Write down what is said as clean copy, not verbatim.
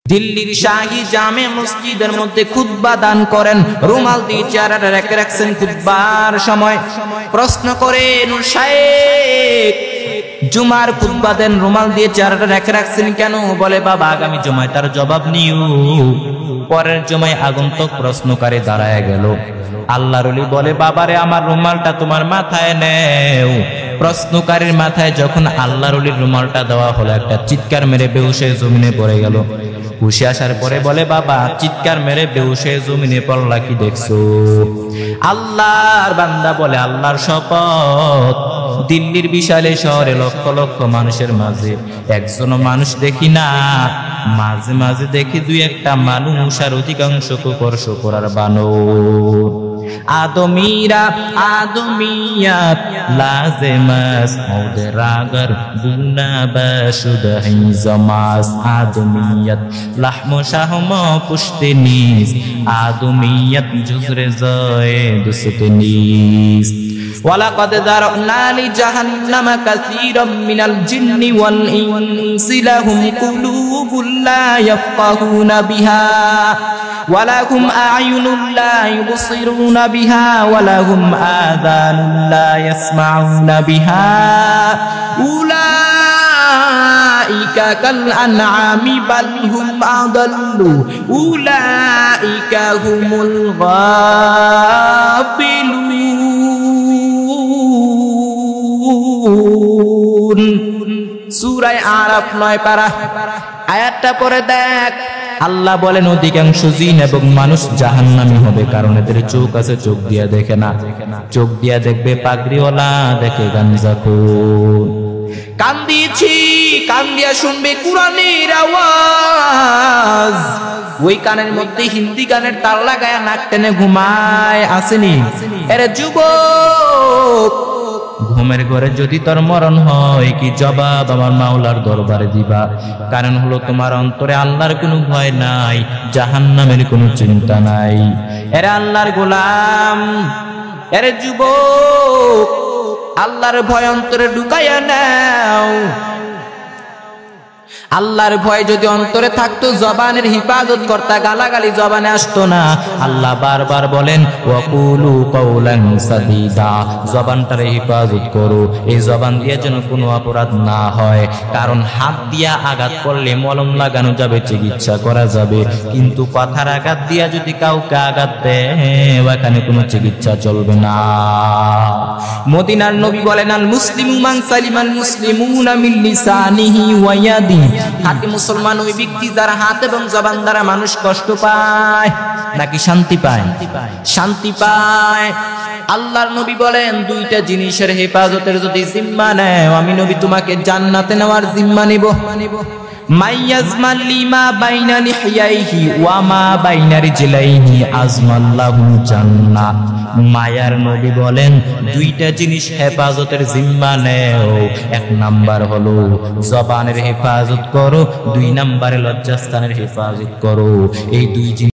দিল্লির শাহী জামে মসজিদের মধ্যে খুতবা দান করেন, রুমাল দিয়ে চেহারাটা রেখে রাখছেন। খুতবার সময় প্রশ্ন করেন, শাইখ জুমার খুতবা দেন, রুমাল দিয়ে চেহারাটা রেখে রাখছেন কেন? বলে, বাবা আগামী জুমায় তার জবাব নিও। পরের জুমায় আগন্তুক প্রশ্নকারী দাঁড়ায় গেল। আল্লাহর ওলি বলে, বাবারে আমার রুমালটা তোমার মাথায় নেও। প্রশ্নকারীর মাথায় যখন আল্লাহর ওলির রুমালটা দেওয়া হলো, একটা চিৎকার মেরে বেহুশ হয়ে জমিনে পড়ে গেল। হুশে আসার পরে বলে, বাবা চিৎকার মেরে বেহুশ হয়ে জমিনে পড়লা কি দেখছো? আল্লাহর বান্দা বলে, আল্লাহর শপথ, দিল্লির বিশাল শহরে লক্ষ লক্ষ মানুষের মাঝে একজন মানুষ দেখি না, মাঝে মাঝে দেখি দুই একটা মানুষ, আর অধিকাংশ কুকুর শুকুরার বানর। আদমিরা আদমিয়াত লাজেমাস ওদের আগর বুনা বাসুদহি জমাস। আদমিয়াত লাহম শাহম পুশতিনিস, আদমিয়াত জুজরে জয়ে দুসতিনিস। ওয়ালাকাদ যারানা লিজাহান্নামা কাসীরাম মিনাল জিন্নি ওয়াল ইনসি লাহুম কুলুবুন লা ইয়াফকাহুনা বিহা ওয়ালাহুম আ'য়ুনুন লা ইউবসিরুনা বিহা ওয়ালাহুম আযানুন লা ইয়াসমাউনা বিহা উলাইকা কাল আনআমি বাল হুম আদাল্লু উলাইকা হুমুল গাফিলুন। সূরা আরাফ 9 পারা। আয়াতটা পরে দেখ, আল্লাহ বলেন অধিকাংশ জিন এবং মানুষ জাহান্নামী হবে, কারণ এদের চোখ আছে, চোখ দিয়া দেখে না। চোখ দিয়া দেখবে পাগড়িওয়ালা, দেখে গাঞ্জাখোর। কান দিয়েছি, কান দিয়া শুনবে কুরআনের আওয়াজ। ওই কানের মধ্যে হিন্দি গানের তার লাগায় নাক টেনে ঘুমায়, আসেনি? এরে যুবক, ঘুমের ঘরে যদি তোর মরণ হয়, কি জবাব আমার মাওলার দরবারে দিবা? কারণ হলো তোমার অন্তরে আল্লাহর কোনো ভয় নাই, জাহান্নামের কোনো চিন্তা নাই। এরে আল্লাহর গোলাম, এরে যুবক, আল্লাহর ভয় অন্তরে ঢুকাইয়া নাও। আল্লাহর ভয় যদি অন্তরে থাকতো, জবানের হিফাজত করতা, গালাগালি জবানে আসতো না। আল্লাহ বারবার বলেন, ওয়াকুলু কাওলান সাদীদা, জবানটারে হিফাজত করো, এই জবান দিয়ে যেন কোনো অপরাধ না হয়। কারণ হাত দিয়া আঘাত করলে মলম লাগানো যাবে, চিকিৎসা করা যাবে, কিন্তু কথার আঘাত দিয়া যদি কাউকে আঘাত দেয়, এখানে কোনো চিকিৎসা চলবে না। মদিনার নবী বলেন, আল মুসলিমু মান সালিমাল মুসলিমুনা মিন লিসানিহি ওয়া ইয়াদিহি, খাঁটি মুসলমান ওই ব্যক্তি যার হাত এবং জবান দ্বারা মানুষ কষ্ট পায় নাকি শান্তি পায়? শান্তি পায়। আল্লাহর নবী বলেন, দুইটা জিনিসের হেফাজতের যদি জিম্মা নেও, আমি নবী তোমাকে জান্নাতে নেওয়ার জিম্মা নিব। মাইয়াজমাল লিমা বাইনা লিহিয়াইহি ওয়া মা বাইনা রিজলাইহি আজমাল্লাহু জান্নাহ। মায়ার নবী বলেন, দুইটা জিনিস হেফাজতের জিম্মা নেও। এক নাম্বার হলো জবানের হেফাজত করো, দুই নাম্বারে লজ্জাস্থানের হেফাজত করো। এই দুই